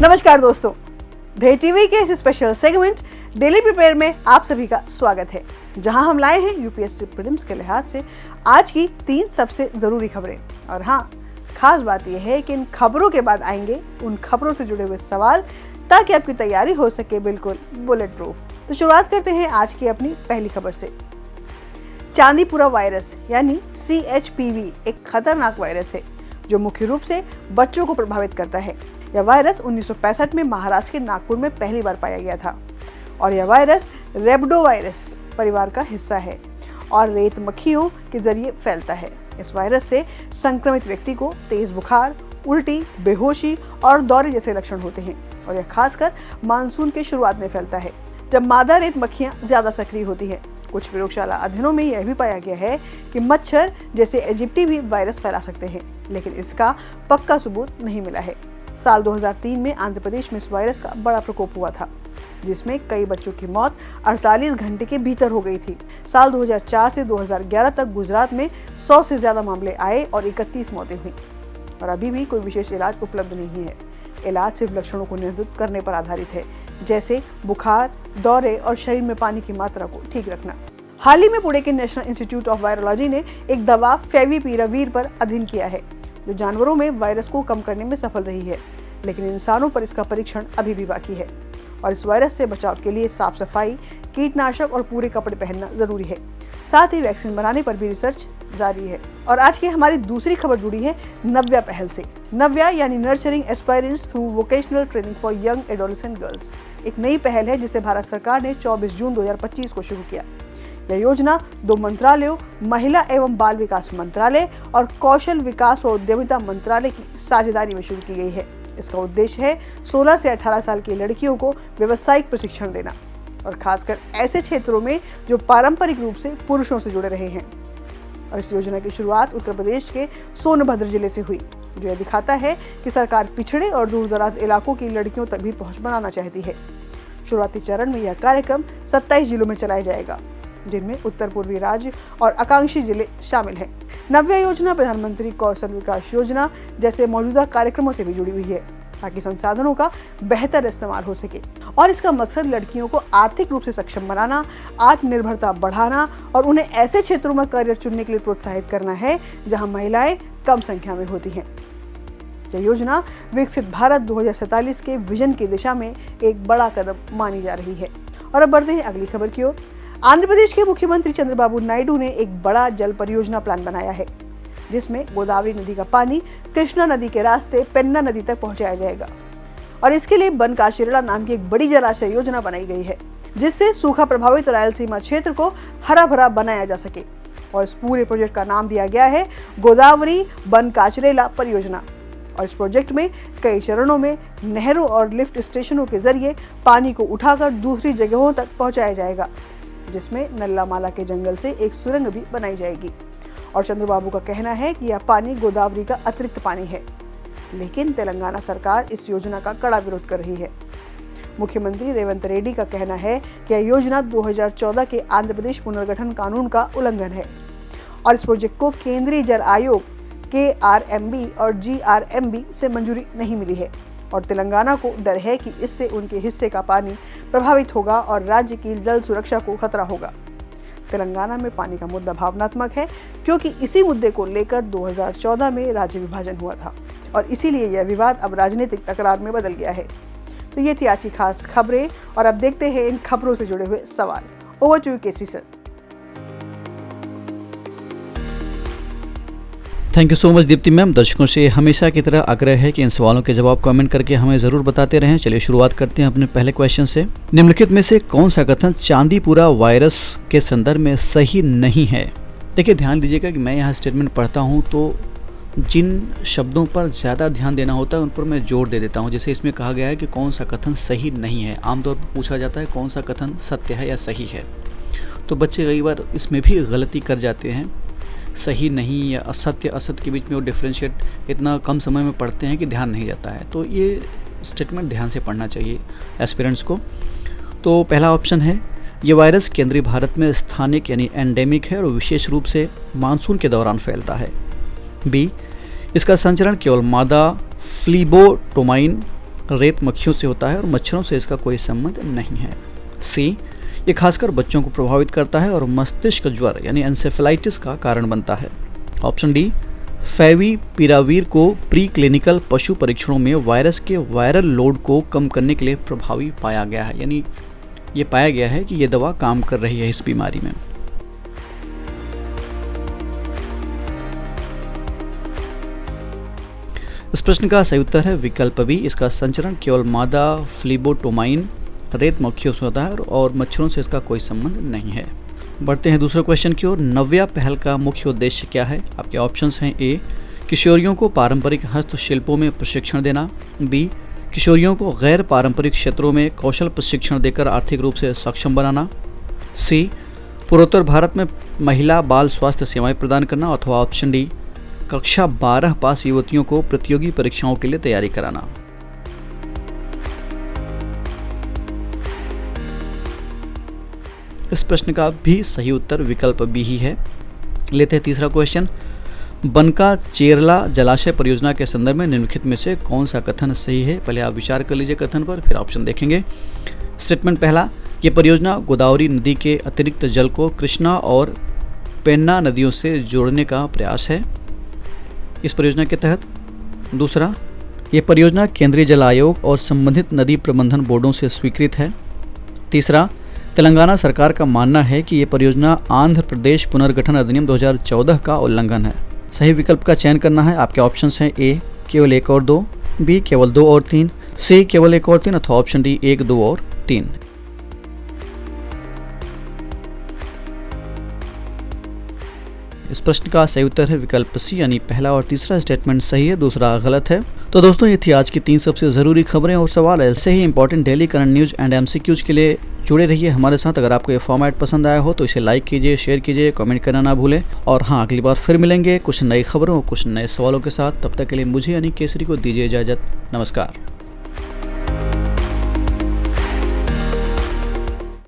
नमस्कार दोस्तों, ध्येय टीवी के इस स्पेशल सेगमेंट डेली प्रिपेयर में आप सभी का स्वागत है, जहां हम लाए हैं यूपीएससी प्रीलिम्स के लिहाज से आज की 3 सबसे जरूरी खबरें। और हाँ, खास बात यह है कि इन खबरों के बाद आएंगे उन खबरों से जुड़े हुए सवाल, ताकि आपकी तैयारी हो सके बिल्कुल बुलेट प्रूफ। तो शुरुआत करते हैं आज की अपनी पहली खबर से। चांदीपुरा वायरस यानी CHPV एक खतरनाक वायरस है जो मुख्य रूप से बच्चों को प्रभावित करता है। यह वायरस 1965 में महाराष्ट्र के नागपुर में पहली बार पाया गया था और यह वायरस रेबडोवायरस परिवार का हिस्सा है और रेत मक्खियों के जरिए फैलता है। इस वायरस से संक्रमित व्यक्ति को तेज बुखार, उल्टी, बेहोशी और दौरे जैसे लक्षण होते हैं और यह खासकर मानसून के शुरुआत में फैलता है, जब मादा रेत मक्खियां ज्यादा सक्रिय होती हैं। कुछ प्रयोगशाला अध्ययनों में यह भी पाया गया है कि मच्छर जैसे इजिप्टी भी वायरस फैला सकते हैं, लेकिन इसका पक्का सबूत नहीं मिला है। साल 2003 में आंध्र प्रदेश में इस वायरस का बड़ा प्रकोप हुआ था, जिसमें कई बच्चों की मौत 48 घंटे के भीतर हो गई थी। साल 2004 से 2011 तक गुजरात में 100 से ज्यादा मामले आए और 31 मौतें हुई और अभी भी कोई विशेष इलाज उपलब्ध नहीं है। इलाज सिर्फ लक्षणों को नियंत्रित करने पर आधारित है, जैसे बुखार, दौरे और शरीर में पानी की मात्रा को ठीक रखना। हाल ही में पुणे के नेशनल इंस्टीट्यूट ऑफ वायरोलॉजी ने एक दवा फेविपिरावीर पर अध्ययन किया है, जो जानवरों में वायरस को कम करने में सफल रही है, लेकिन इंसानों पर इसका परीक्षण अभी भी बाकी है। और इस वायरस से बचाव के लिए साफ सफाई, कीटनाशक और पूरे कपड़े पहनना जरूरी है। साथ ही वैक्सीन बनाने पर भी रिसर्च जारी है। और आज की हमारी दूसरी खबर जुड़ी है नव्या पहल से। नव्या यानी nurturing aspirants through vocational training for young adolescent girls एक नई पहल है, जिसे भारत सरकार ने 24 जून 2025 को शुरू किया। यह योजना 2 मंत्रालयों, महिला एवं बाल विकास मंत्रालय और कौशल विकास और उद्यमिता मंत्रालय की साझेदारी में शुरू की गई है। इसका उद्देश्य है 16 से 18 साल की लड़कियों को व्यावसायिक प्रशिक्षण देना, और खासकर ऐसे क्षेत्रों में जो पारंपरिक रूप से पुरुषों से जुड़े रहे हैं। और इस योजना की शुरुआत उत्तर प्रदेश के सोनभद्र जिले से हुई, जो यह दिखाता है कि सरकार पिछड़े और दूरदराज इलाकों की लड़कियों तक भी पहुंच बनाना चाहती है। शुरुआती चरण में यह कार्यक्रम 27 जिलों में चलाया जाएगा, जिनमें उत्तर पूर्वी राज्य और आकांक्षी जिले शामिल हैं। नव्या योजना प्रधानमंत्री कौशल विकास योजना जैसे मौजूदा कार्यक्रमों से भी जुड़ी हुई है, ताकि संसाधनों का बेहतर इस्तेमाल हो सके। और इसका मकसद लड़कियों को आर्थिक रूप से सक्षम बनाना, आत्मनिर्भरता बढ़ाना और उन्हें ऐसे क्षेत्रों में करियर चुनने के लिए प्रोत्साहित करना है जहां महिलाएं कम संख्या में होती हैं। यह योजना विकसित भारत 2047 के विजन की दिशा में एक बड़ा कदम मानी जा रही है। और अब बढ़ते हैं अगली खबर की ओर। आंध्र प्रदेश के मुख्यमंत्री चंद्रबाबू नायडू ने एक बड़ा जल परियोजना प्लान बनाया है, जिसमें गोदावरी नदी का पानी कृष्णा नदी के रास्ते पेन्ना नदी तक पहुंचाया जाएगा। और इसके लिए बनकाशिरला नाम की एक बड़ी जलाशय योजना बनाई गई है, जिससे सूखा प्रभावित रायलसीमा क्षेत्र को हरा भरा बनाया जा सके। और इस पूरे प्रोजेक्ट का नाम दिया गया है गोदावरी बनकाचिरेला परियोजना। और इस प्रोजेक्ट में कई चरणों में नहरों और लिफ्ट स्टेशनों के जरिए पानी को उठाकर दूसरी जगहों तक पहुंचाया जाएगा, जिसमें नल्लामाला के जंगल से एक सुरंग भी बनाई जाएगी। और चंद्रबाबू का कहना है कि यह पानी गोदावरी का अतिरिक्त पानी है, लेकिन तेलंगाना सरकार इस योजना का कड़ा विरोध कर रही है। मुख्यमंत्री रेवंत रेड्डी का कहना है कि यह योजना 2014 के आंध्र प्रदेश पुनर्गठन कानून का उल्लंघन है और इस प्रोजेक्ट को केंद्रीय जल आयोग KRMB और GRMB से मंजूरी नहीं मिली है। और तेलंगाना को डर है कि इससे उनके हिस्से का पानी प्रभावित होगा और राज्य की जल सुरक्षा को खतरा होगा। तेलंगाना में पानी का मुद्दा भावनात्मक है, क्योंकि इसी मुद्दे को लेकर 2014 में राज्य विभाजन हुआ था और इसीलिए यह विवाद अब राजनीतिक तकरार में बदल गया है। तो ये थी आज की खास खबरें, और अब देखते हैं इन खबरों से जुड़े हुए सवाल। Over to you KC sir. Thank you so much Deepti ma'am. दर्शकों से हमेशा की तरह आग्रह है कि इन सवालों के जवाब कमेंट करके हमें ज़रूर बताते रहें। चलिए शुरुआत करते हैं अपने पहले क्वेश्चन से। निम्नलिखित में से कौन सा कथन चांदीपुरा वायरस के संदर्भ में सही नहीं है? देखिए, ध्यान दीजिएगा कि मैं यहाँ स्टेटमेंट पढ़ता हूँ तो जिन शब्दों पर ज़्यादा ध्यान देना होता है उन पर मैं जोर दे देता हूँ। जैसे इसमें कहा गया है कि कौन सा कथन सही नहीं है। आमतौर पर पूछा जाता है कौन सा कथन सत्य है या सही है, तो बच्चे कई बार इसमें भी गलती कर जाते हैं। सही नहीं या असत्य, असत्य के बीच में वो डिफ्रेंशिएट इतना कम समय में पढ़ते हैं कि ध्यान नहीं जाता है। तो ये स्टेटमेंट ध्यान से पढ़ना चाहिए एस्पिरेंट्स को। तो पहला ऑप्शन है, ये वायरस केंद्रीय भारत में स्थानिक यानी एंडेमिक है और विशेष रूप से मानसून के दौरान फैलता है। बी, इसका संचरण केवल मादा फ्लीबोटोमाइन रेत मक्खियों से होता है और मच्छरों से इसका कोई संबंध नहीं है। सी, ये खासकर बच्चों को प्रभावित करता है और मस्तिष्क ज्वर यानी एंसेफेलाइटिस का कारण बनता है। ऑप्शन डी, फेविपिरावीर को प्री क्लिनिकल पशु परीक्षणों में वायरस के वायरल लोड को कम करने के लिए प्रभावी पाया गया है, यानी ये पाया गया है कि ये दवा काम कर रही है इस बीमारी में। इस प्रश्न का सही उत्तर है विकल्प बी, इसका संचरण केवल मादा फ्लीबोटोमाइन रेत मक्खियों से होता है और मच्छरों से इसका कोई संबंध नहीं है। बढ़ते हैं दूसरे क्वेश्चन की ओर। नव्या पहल का मुख्य उद्देश्य क्या है? आपके ऑप्शंस हैं ए, किशोरियों को पारंपरिक हस्तशिल्पों में प्रशिक्षण देना, बी, किशोरियों को गैर पारंपरिक क्षेत्रों में कौशल प्रशिक्षण देकर आर्थिक रूप से सक्षम बनाना, सी, पूर्वोत्तर भारत में महिला बाल स्वास्थ्य सेवाएं प्रदान करना, अथवा ऑप्शन डी, कक्षा 12 पास युवतियों को प्रतियोगी परीक्षाओं के लिए तैयारी कराना। इस प्रश्न का भी सही उत्तर विकल्प बी ही है। लेते हैं तीसरा क्वेश्चन। बनका चेरला जलाशय परियोजना के संदर्भ में निम्नलिखित में से कौन सा कथन सही है? पहले आप विचार कर लीजिए कथन पर, फिर ऑप्शन देखेंगे। स्टेटमेंट पहला, ये परियोजना गोदावरी नदी के अतिरिक्त जल को कृष्णा और पेन्ना नदियों से जोड़ने का प्रयास है इस परियोजना के तहत। दूसरा, ये परियोजना केंद्रीय जल आयोग और संबंधित नदी प्रबंधन बोर्डों से स्वीकृत है। तीसरा, तेलंगाना सरकार का मानना है कि ये परियोजना आंध्र प्रदेश पुनर्गठन अधिनियम 2014 का उल्लंघन है। सही विकल्प का चयन करना है। आपके ऑप्शंस हैं ए, केवल 1 और 2, बी, केवल 2 और 3, सी, केवल 1 और 3, अथवा ऑप्शन डी, 1, 2 और 3। इस प्रश्न का सही उत्तर है विकल्प सी, यानी पहला और तीसरा स्टेटमेंट सही है, दूसरा गलत है। तो दोस्तों, ये थी आज की 3 सबसे ज़रूरी खबरें और सवाल। ऐसे ही important daily current news and MCQs के लिए जुड़े रहिए हमारे साथ। अगर आपको ये फॉर्मेट पसंद आया हो तो इसे लाइक कीजिए, शेयर कीजिए, कमेंट करना ना भूलें। और हाँ, अगली बार फिर मिलेंगे कुछ नई खबरों और कुछ नए सवालों के साथ। तब तक के लिए मुझे यानी केसरी को दीजिए इजाज़त। नमस्कार।